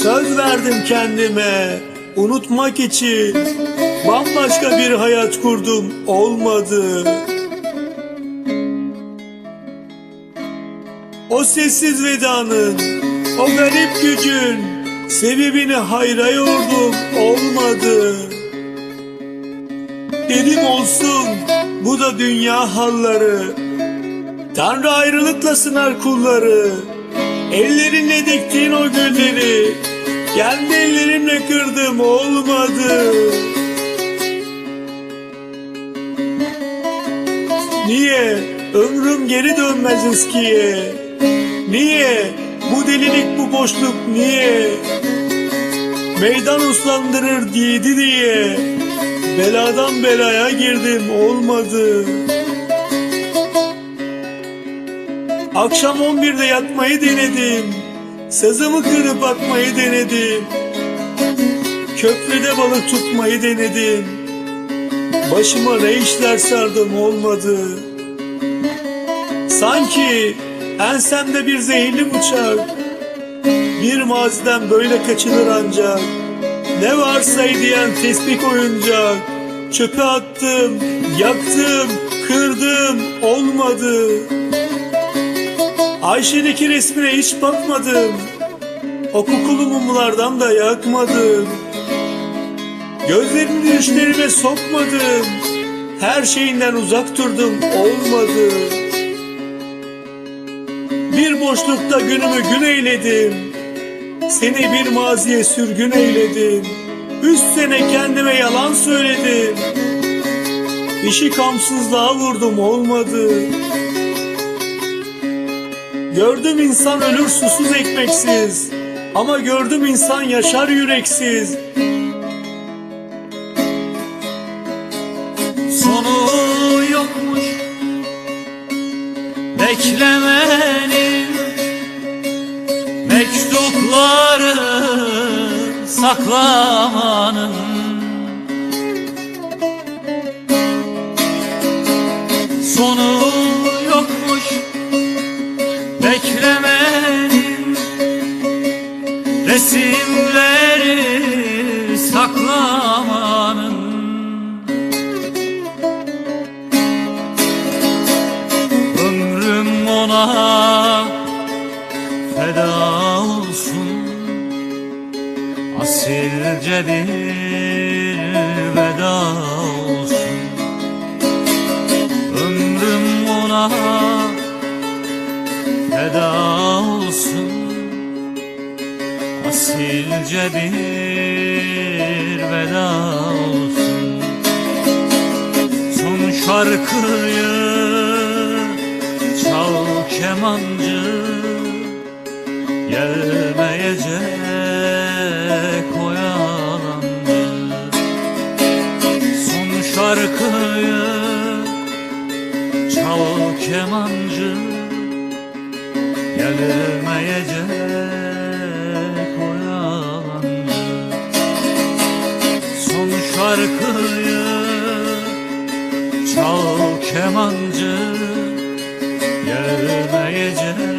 Söz verdim kendime unutmak için, bambaşka bir hayat kurdum, olmadı. O sessiz vedanın, o garip gücün sebebini hayra yordum, olmadı. Dedim olsun, bu da dünya halları. Tanrı ayrılıkla sınar kulları. Ellerinle diktiğin o gülleri kendi ellerimle kırdım, olmadı. Niye ömrüm geri dönmez eskiye? Niye bu delilik, bu boşluk, niye? Meydan uslandırır diydi diye beladan belaya girdim, olmadı. Akşam 11'de yatmayı denedim, sazımı kırıp atmayı denedim, köprüde balık tutmayı denedim, başıma ne işler sardım, olmadı. Sanki ensemde bir zehirli bıçak, bir maziden böyle kaçılır ancak. Ne varsa diyen tespih oyuncak, çöpe attım, yaktım, kırdım, olmadı. Ayşe'deki resmine hiç bakmadım, o kokulu mumlardan da yakmadım. Gözlerini düşlerime sokmadım, her şeyinden uzak durdum, olmadı. Bir boşlukta günümü gün eyledim, seni bir maziye sürgün eyledim. 3 sene kendime yalan söyledim, işi kamsızlığa vurdum, olmadı. Gördüm insan ölür susuz ekmeksiz, ama gördüm insan yaşar yüreksiz. Sonu yokmuş beklemenin, mektupları saklamanın. Sonu yokmuş beklemenin, resimleri saklamanın. Ömrüm ona feda olsun, asilce bir veda olsun. Ömrüm ona feda olsun, asilce bir veda olsun. Son şarkıyı çal kemancı, gelmeyecek o yalancı. Son şarkıyı çal kemancı, gelmeyecek o yalancı. Son şarkıyı çal kemancı, gelmeyecek